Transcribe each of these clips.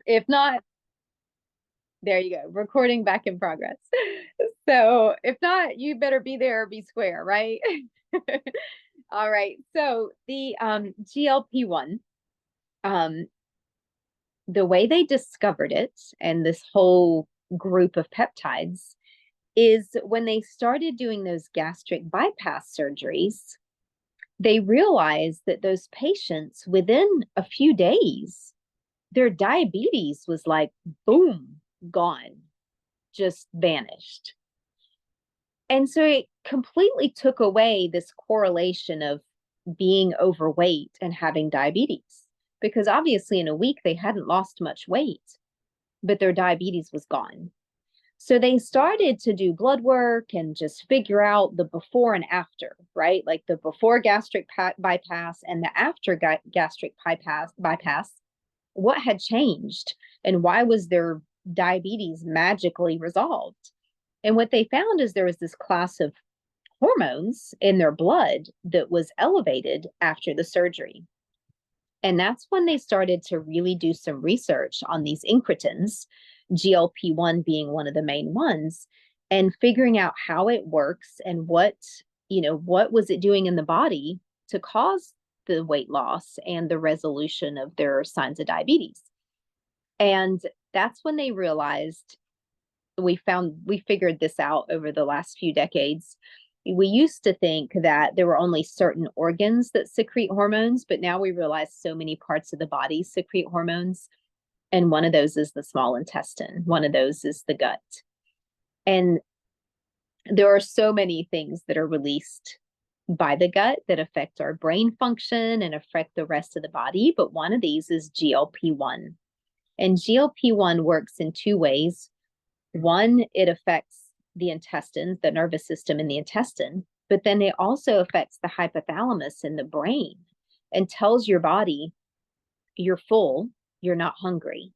If not, there you go. Recording back in progress. So if not, you better be there or be square, right? All right. So the GLP-1, um, the way they discovered it and this whole group of peptides is when they started doing those gastric bypass surgeries, they realized that those patients within a few days, their diabetes was like, boom, gone, just vanished. And so it completely took away this correlation of being overweight and having diabetes, because obviously in a week they hadn't lost much weight, but their diabetes was gone. So they started to do blood work and just figure out the before and after, right? Like the before gastric bypass and the after gastric bypass, what had changed and why was their diabetes magically resolved? And what they found is there was this class of hormones in their blood that was elevated after the surgery. And that's when they started to really do some research on these incretins, GLP-1 being one of the main ones, and figuring out how it works and what was it doing in the body to cause the weight loss and the resolution of their signs of diabetes. And that's when they realized we figured this out over the last few decades. We used to think that there were only certain organs that secrete hormones, but now we realize so many parts of the body secrete hormones. And one of those is the small intestine, one of those is the gut. And there are so many things that are released by the gut that affect our brain function and affect the rest of the body. But one of these is GLP-1. And GLP-1 works in two ways. One, it affects the intestines, the nervous system in the intestine, but then it also affects the hypothalamus in the brain and tells your body you're full, you're not hungry.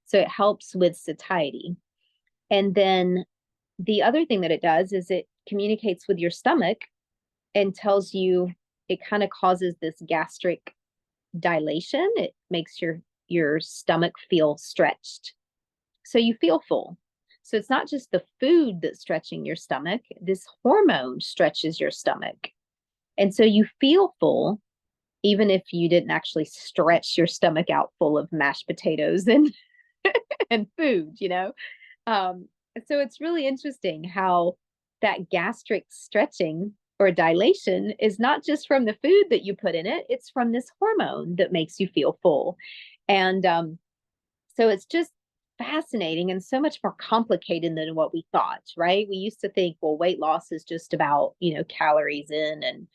So it helps with satiety. And then the other thing that it does is it communicates with your stomach and tells you, it kind of causes this gastric dilation. It makes your stomach feel stretched. So you feel full. So it's not just the food that's stretching your stomach, this hormone stretches your stomach. And so you feel full, even if you didn't actually stretch your stomach out full of mashed potatoes and and food, so it's really interesting how that gastric stretching or dilation is not just from the food that you put in it, it's from this hormone that makes you feel full. And so it's just fascinating and so much more complicated than what we thought, right? We used to think, well, weight loss is just about, calories in and,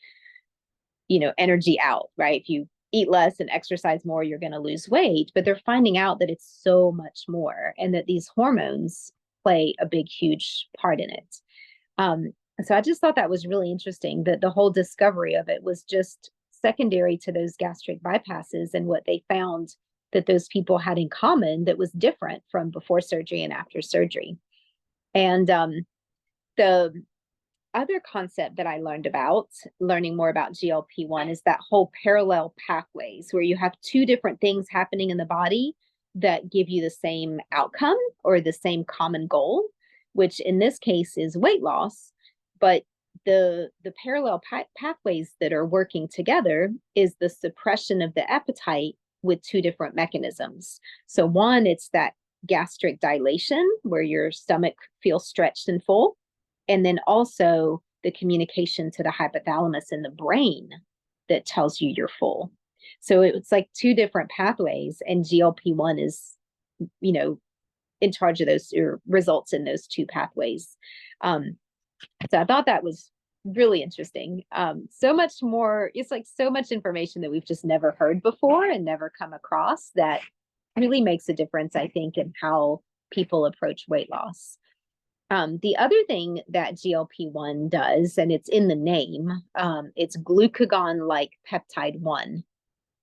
energy out, right? If you eat less and exercise more, you're going to lose weight. But they're finding out that it's so much more and that these hormones play a big, huge part in it. So I just thought that was really interesting that the whole discovery of it was just secondary to those gastric bypasses and what they found that those people had in common that was different from before surgery and after surgery. And the other concept that I learned about, learning more about GLP-1, is that whole parallel pathways where you have two different things happening in the body that give you the same outcome or the same common goal, which in this case is weight loss. But the parallel pathways that are working together is the suppression of the appetite with two different mechanisms. So one, it's that gastric dilation where your stomach feels stretched and full. And then also the communication to the hypothalamus in the brain that tells you you're full. So it's like two different pathways, and GLP-1 is, in charge of those or results in those two pathways. So I thought that was really interesting. So much more, it's like so much information that we've just never heard before and never come across that really makes a difference, I think, in how people approach weight loss. The other thing that GLP-1 does, and it's in the name, it's glucagon-like peptide 1.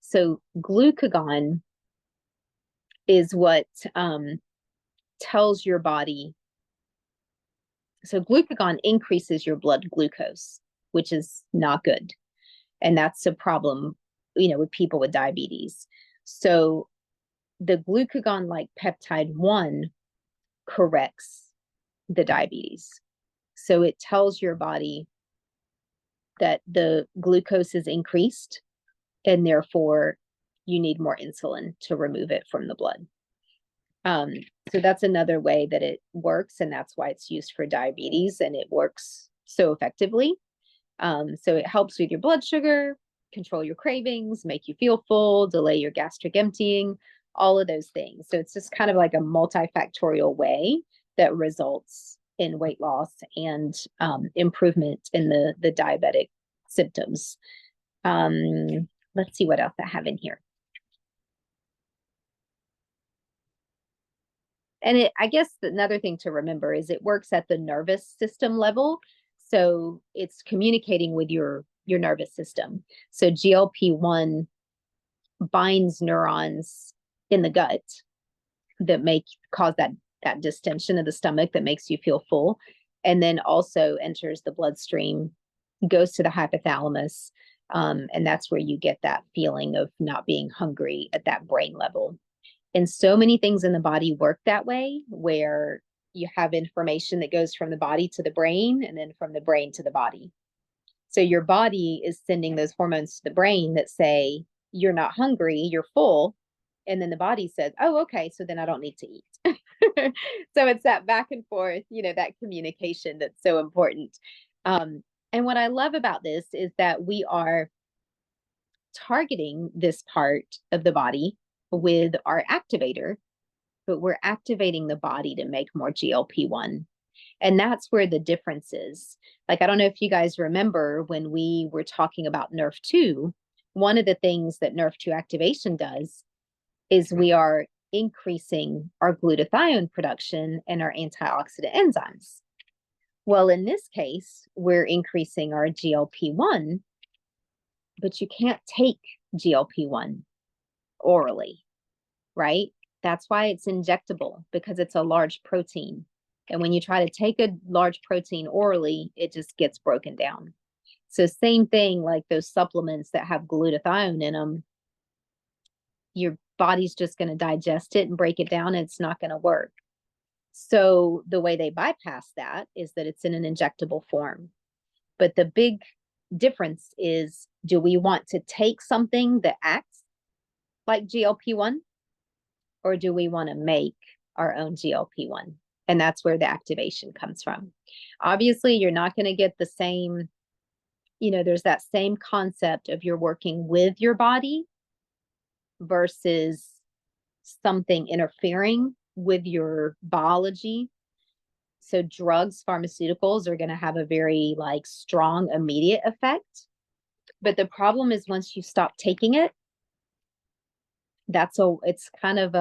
So glucagon is what tells your body. So glucagon increases your blood glucose, which is not good. And that's a problem, with people with diabetes. So the glucagon-like peptide 1 corrects the diabetes. So it tells your body that the glucose is increased and therefore you need more insulin to remove it from the blood. So that's another way that it works, and that's why it's used for diabetes, and it works so effectively. So it helps with your blood sugar, control your cravings, make you feel full, delay your gastric emptying, all of those things. So it's just kind of like a multifactorial way that results in weight loss and improvement in the diabetic symptoms. Let's see what else I have in here. And I guess another thing to remember is it works at the nervous system level. So it's communicating with your nervous system. So GLP-1 binds neurons in the gut that cause that distension of the stomach that makes you feel full, and then also enters the bloodstream, goes to the hypothalamus, and that's where you get that feeling of not being hungry at that brain level. And so many things in the body work that way, where you have information that goes from the body to the brain and then from the brain to the body. So your body is sending those hormones to the brain that say, you're not hungry, you're full. And then the body says, oh, okay, so then I don't need to eat. So it's that back and forth, that communication that's so important. And what I love about this is that we are targeting this part of the body with our activator, but we're activating the body to make more GLP-1. And that's where the difference is. Like, I don't know if you guys remember when we were talking about NRF2, one of the things that NRF2 activation does is we are increasing our glutathione production and our antioxidant enzymes. Well, in this case, we're increasing our GLP-1, but you can't take GLP-1 orally, right? That's why it's injectable, because it's a large protein. And when you try to take a large protein orally, it just gets broken down. So same thing, like those supplements that have glutathione in them, your body's just going to digest it and break it down, and it's not going to work. So the way they bypass that is that it's in an injectable form. But the big difference is, do we want to take something that acts like GLP-1, or do we want to make our own GLP-1? And that's where the activation comes from. Obviously, you're not going to get the same, there's that same concept of you're working with your body versus something interfering with your biology. So drugs, pharmaceuticals are going to have a very strong immediate effect. But the problem is, once you stop taking it, it's kind of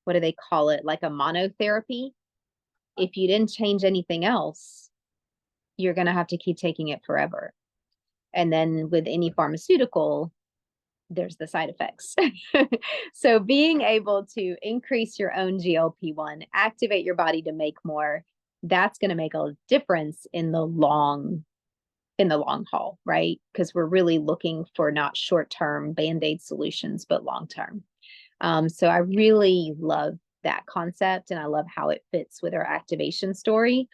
what do they call it? Like a monotherapy. If you didn't change anything else, you're going to have to keep taking it forever. And then with any pharmaceutical, there's the side effects. So being able to increase your own GLP-1, activate your body to make more, that's going to make a difference in the long haul, right? Because we're really looking for not short-term Band-Aid solutions, but long-term. So I really love that concept, and I love how it fits with our activation story.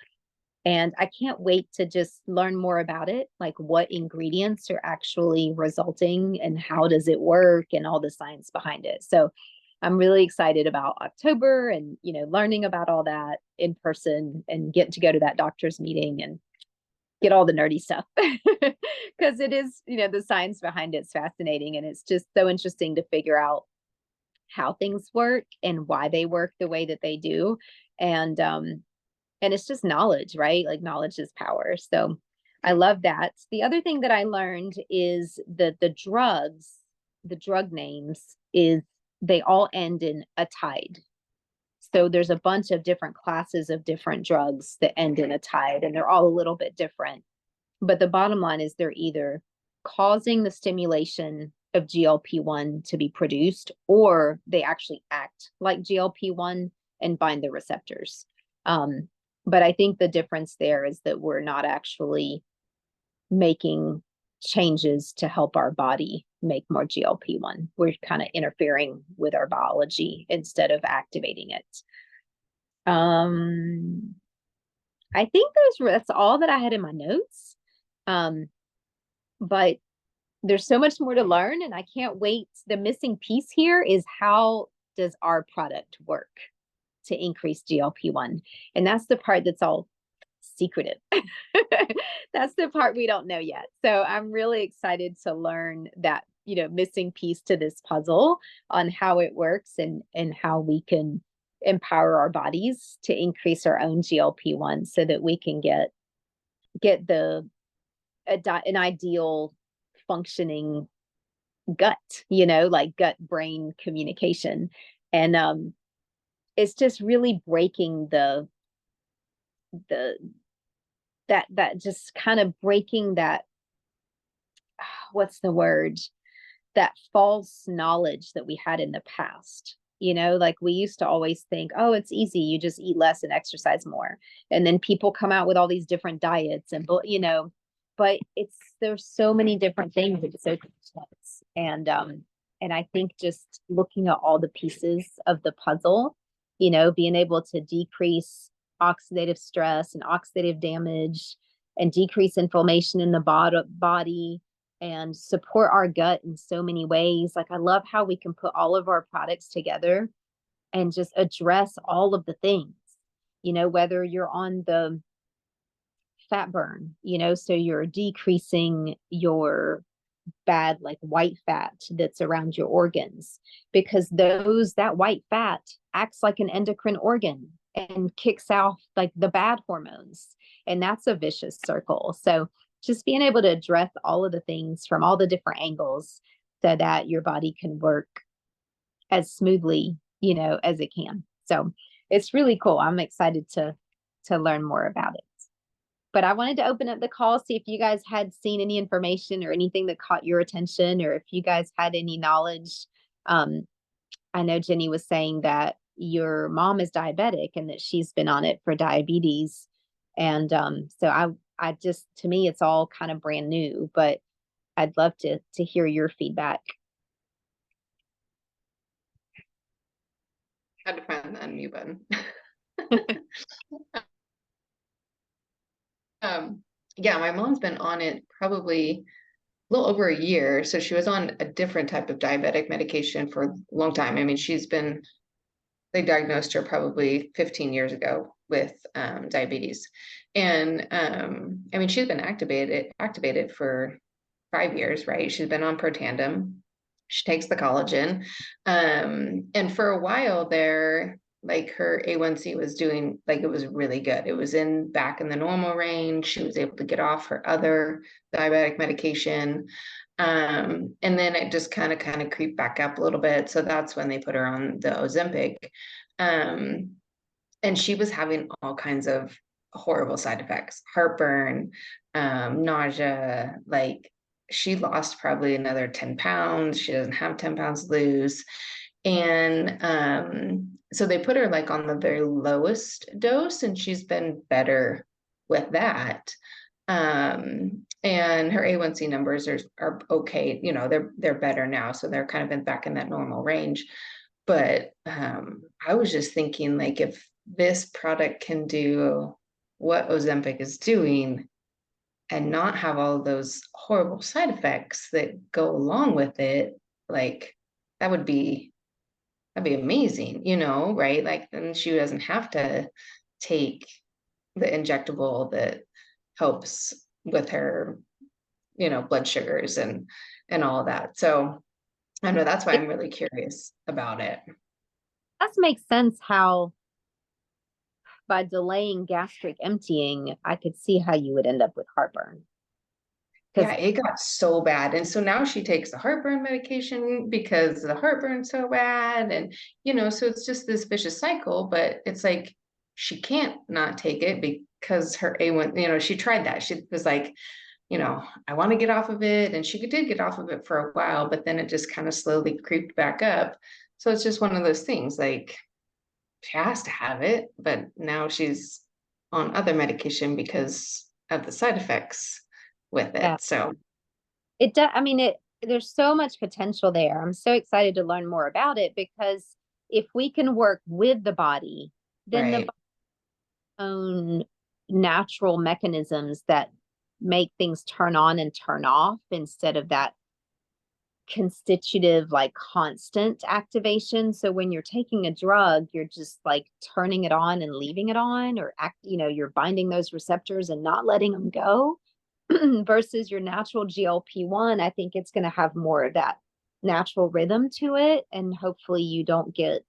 And I can't wait to just learn more about it, like what ingredients are actually resulting and how does it work and all the science behind it. So I'm really excited about October and, learning about all that in person and getting to go to that doctor's meeting and get all the nerdy stuff, because it is, the science behind it's fascinating. And it's just so interesting to figure out how things work and why they work the way that they do. And it's just knowledge, right? Like, knowledge is power. So I love that. The other thing that I learned is that the drug names, is they all end in atide. So there's a bunch of different classes of different drugs that end in atide, and they're all a little bit different. But the bottom line is they're either causing the stimulation of GLP-1 to be produced, or they actually act like GLP-1 and bind the receptors. But I think the difference there is that we're not actually making changes to help our body make more GLP-1. We're kind of interfering with our biology instead of activating it. I think that's all that I had in my notes. But there's so much more to learn, and I can't wait. The missing piece here is, how does our product work to increase GLP-1? And that's the part that's all secretive. That's the part we don't know yet. So I'm really excited to learn that, missing piece to this puzzle on how it works, and how we can empower our bodies to increase our own GLP-1 so that we can get an ideal functioning gut, like gut brain communication. And it's just really breaking that just kind of breaking that, what's the word, that false knowledge that we had in the past. Like we used to always think, oh, it's easy, you just eat less and exercise more. And then people come out with all these different diets, and but there's so many different things. It's so complex. And I think just looking at all the pieces of the puzzle, being able to decrease oxidative stress and oxidative damage, and decrease inflammation in the body, and support our gut in so many ways. Like, I love how we can put all of our products together and just address all of the things, whether you're on the fat burn, so you're decreasing your bad, like, white fat that's around your organs, because that white fat acts like an endocrine organ and kicks off like the bad hormones. And that's a vicious circle. So just being able to address all of the things from all the different angles so that your body can work as smoothly, as it can. So it's really cool. I'm excited to learn more about it. But I wanted to open up the call, see if you guys had seen any information or anything that caught your attention, or if you guys had any knowledge. I know Jenny was saying that your mom is diabetic and that she's been on it for diabetes. And so I just, to me, it's all kind of brand new, but I'd love to hear your feedback. Had to find the unmute button. Yeah, my mom's been on it probably a little over a year. So she was on a different type of diabetic medication for a long time. I mean, they diagnosed her probably 15 years ago with diabetes. And I mean, she's been activated for 5 years, right? She's been on Protandim. She takes the collagen. And for a while there, like, her A1C was doing, like, it was really good. It was back in the normal range. She was able to get off her other diabetic medication. And then it just kind of creeped back up a little bit. So that's when they put her on the Ozempic. And she was having all kinds of horrible side effects, heartburn, nausea. Like, she lost probably another 10 pounds. She doesn't have 10 pounds to lose. And so they put her like on the very lowest dose, and she's been better with that. And her A1C numbers are okay. They're better now. So they're kind of back in that normal range. But I was just thinking, like, if this product can do what Ozempic is doing and not have all of those horrible side effects that go along with it, like, that'd be amazing, right? Like, then she doesn't have to take the injectable that helps with her, blood sugars and all of that. So I know that's why I'm really curious about it. That makes sense, how by delaying gastric emptying, I could see how you would end up with heartburn. Yeah, it got so bad. And so now she takes the heartburn medication because the heartburn's so bad. And, so it's just this vicious cycle, but it's like, she can't not take it because her A1, she tried that. She was like, I want to get off of it. And she did get off of it for a while, but then it just kind of slowly creeped back up. So it's just one of those things, like, she has to have it, but now she's on other medication because of the side effects with it. Yeah. So It does. I mean, there's so much potential there. I'm so excited to learn more about it because if we can work with the body, then the Right. body's own natural mechanisms that make things turn on and turn off instead of that constitutive, like constant activation. So when you're taking a drug, you're just like turning it on and leaving it on, or you're binding those receptors and not letting them go. Versus your natural GLP-1, I think it's going to have more of that natural rhythm to it. And hopefully you don't get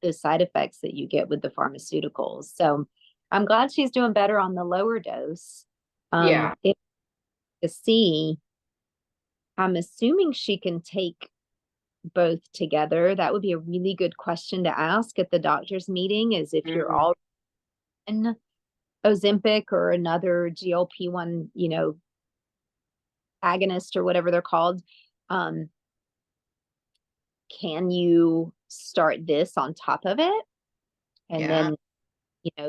the side effects that you get with the pharmaceuticals. So I'm glad she's doing better on the lower dose. Yeah. If to see, I'm assuming she can take both together. That would be a really good question to ask at the doctor's meeting is if you're Mhm. all in Ozempic or another GLP-1, agonist or whatever they're called. Um, can you start this on top of it? And Yeah. then,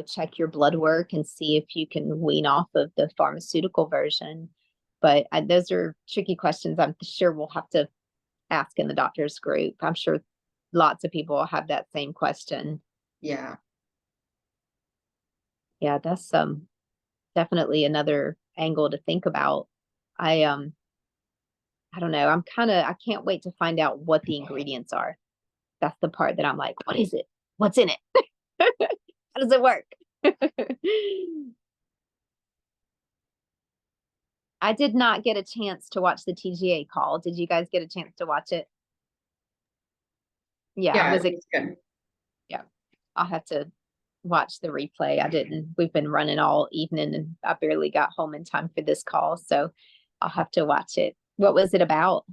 check your blood work and see if you can wean off of the pharmaceutical version. But those are tricky questions. I'm sure we'll have to ask in the doctor's group. I'm sure lots of people will have that same question. Yeah. Yeah, that's definitely another angle to think about. I I don't know. I can't wait to find out what the ingredients are. That's the part that I'm like, what is it? What's in it? How does it work? I did not get a chance to watch the TGA call. Did you guys get a chance to watch it? Yeah, I Yeah, was, it was good. yeah, I'll have to watch the replay. I didn't, we've been running all evening and I barely got home in time for this call. So I'll have to watch it. What was it about?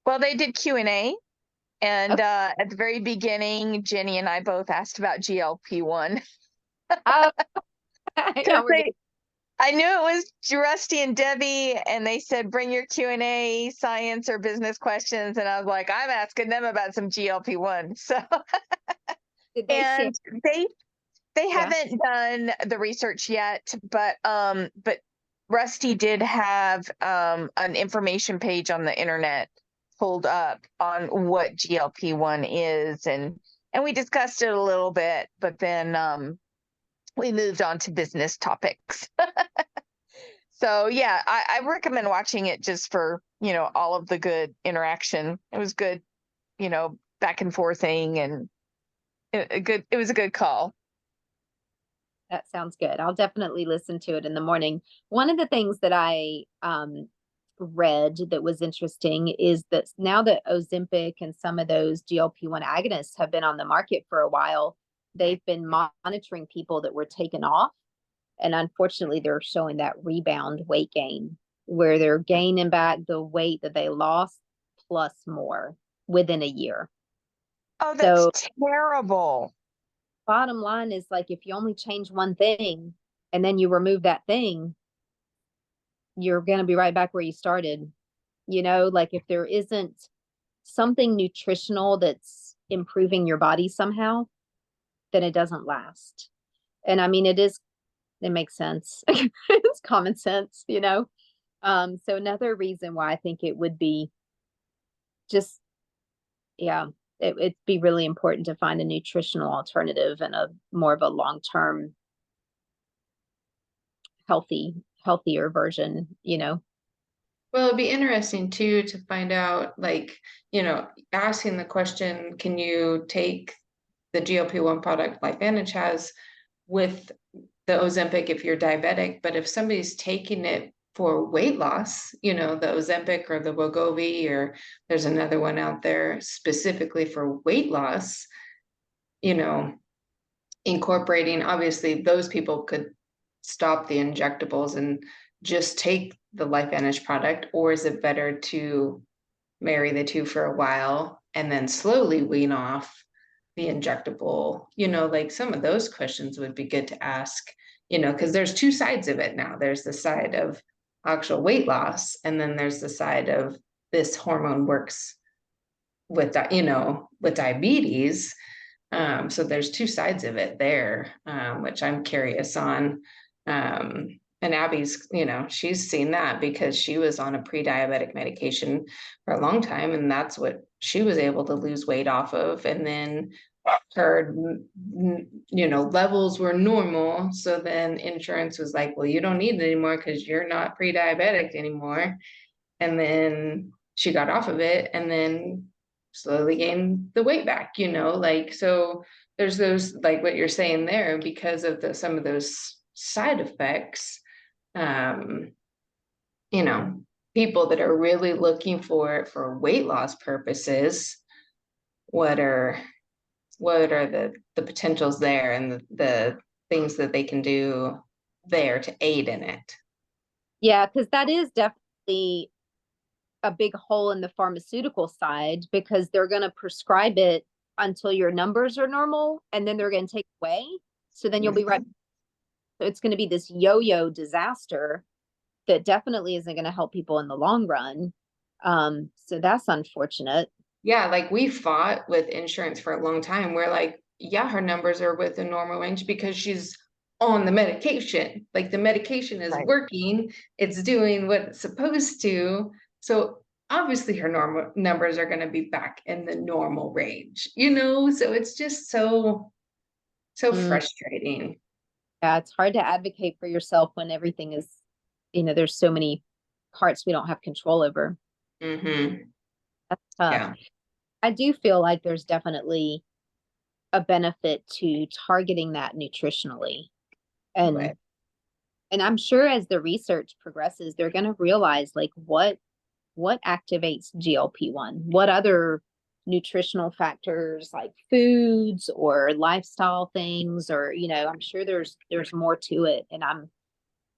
Well, they did Q&A, and Okay. at the very beginning, Jenny and I both asked about GLP-1 Oh, because now we're getting, I knew it was Rusty and Debbie, and they said bring your Q&A, science or business questions, and I was like, I'm asking them about some GLP-1. So, did they share? and they they Yeah. haven't done the research yet, but Rusty did have an information page on the internet pulled up on what GLP-1 is, and we discussed it a little bit, but then we moved on to business topics. So yeah, I recommend watching it just for, all of the good interaction. It was good, back and forth thing, and it was a good call. That sounds good. I'll definitely listen to it in the morning. One of the things that I read that was interesting is that now that Ozempic and some of those GLP-1 agonists have been on the market for a while, they've been monitoring people that were taken off. And unfortunately, they're showing that rebound weight gain where they're gaining back the weight that they lost plus more within a year. Oh, that's So terrible. bottom line is like if you only change one thing and then you remove that thing, you're going to be right back where you started. Like if there isn't something nutritional that's improving your body somehow, then it doesn't last. And I mean, it makes sense. It's common sense. So another reason why I think it would be just, yeah, it'd be really important to find a nutritional alternative and a more of a long-term healthier version. Well, it'd be interesting too to find out, like, asking the question, can you take the GLP-1 product LifeVantage has with the Ozempic if you're diabetic, but if somebody's taking it for weight loss, the Ozempic or the Wegovy, or there's another one out there specifically for weight loss, you know, incorporating, obviously those people could stop the injectables and just take the LifeVantage product, or is it better to marry the two for a while and then slowly wean off the injectable? Like some of those questions would be good to ask, because there's two sides of it now. There's the side of actual weight loss, and then there's the side of this hormone works with with diabetes. So there's two sides of it there, which I'm curious on. And Abby's, she's seen that because she was on a pre-diabetic medication for a long time, and that's what she was able to lose weight off of. And then her, levels were normal. So then insurance was like, well, you don't need it anymore because you're not pre-diabetic anymore. And then she got off of it and then slowly gained the weight back, so there's those, like what you're saying there, because of some of those side effects. um People that are really looking for weight loss purposes, what are the potentials there, and the things that they can do there to aid in it. Yeah, because that is definitely a big hole in the pharmaceutical side, because they're going to prescribe it until your numbers are normal, and then they're going to take away. So then you'll be right. So it's going to be this yo-yo disaster that definitely isn't going to help people in the long run. So that's unfortunate. Yeah, like we fought with insurance for a long time. We're like, yeah, her numbers are within normal range because she's on the medication. Like the medication is working, it's doing what it's supposed to. So obviously her normal numbers are going to be back in the normal range, So it's just so frustrating. Yeah, it's hard to advocate for yourself when everything is, there's so many parts we don't have control over. Mm-hmm. That's tough. Yeah. I do feel like there's definitely a benefit to targeting that nutritionally. And Right. and I'm sure as the research progresses, they're going to realize like what activates GLP-1, what other nutritional factors like foods or lifestyle things, or I'm sure there's more to it. And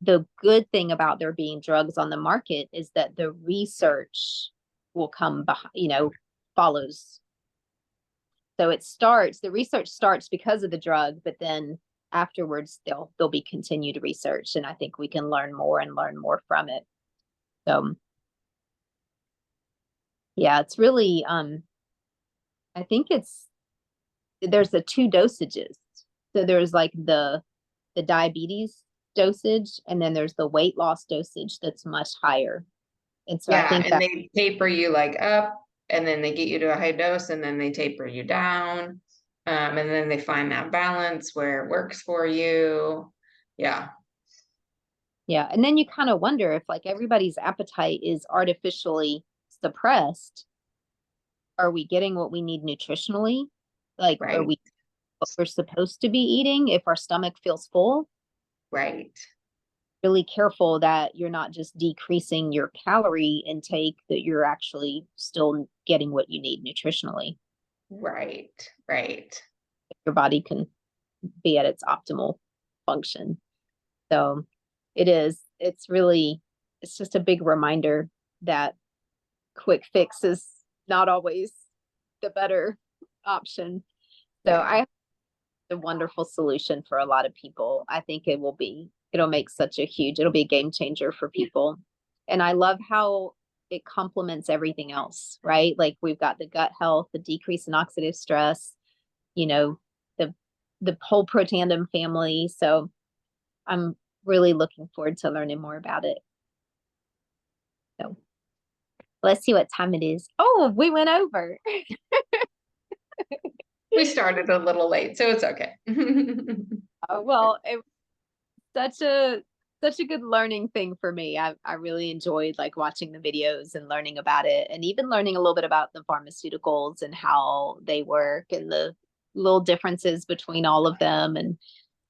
the good thing about there being drugs on the market is that the research will come behind, follows. So the research starts because of the drug, but then afterwards there'll be continued research, and I think we can learn more from it. So yeah, it's really I think there's the two dosages. So there's like the diabetes dosage, and then there's the weight loss dosage that's much higher. And so I think and they taper you like up, and then they get you to a high dose, and then they taper you down. And then they find that balance where it works for you. Yeah. Yeah. And then you kind of wonder if like everybody's appetite is artificially suppressed, are we getting what we need nutritionally? Like, Right. are we what we're supposed to be eating if our stomach feels full? Right. Really careful that you're not just decreasing your calorie intake, that you're actually still getting what you need nutritionally. Right. Right. Your body can be at its optimal function. So it's just a big reminder that quick fix is not always the better option. So Yeah. I have a wonderful solution for a lot of people. I think it'll be a game changer for people. And I love how it complements everything else, right? Like we've got the gut health, the decrease in oxidative stress, the whole Protandem family. So I'm really looking forward to learning more about it. So let's see what time it is. Oh, we went over. We started a little late, so it's okay. Well, it was such a good learning thing for me. I really enjoyed like watching the videos and learning about it, and even learning a little bit about the pharmaceuticals and how they work and the little differences between all of them. And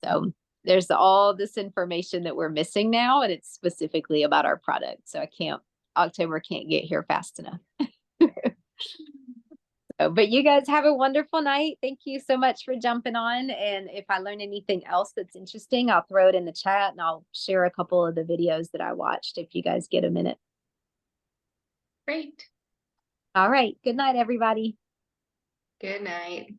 so there's all this information that we're missing now, and it's specifically about our product. So October can't get here fast enough. But you guys have a wonderful night. Thank you so much for jumping on. And if I learn anything else that's interesting, I'll throw it in the chat, and I'll share a couple of the videos that I watched if you guys get a minute. Great. All right. Good night, everybody. Good night.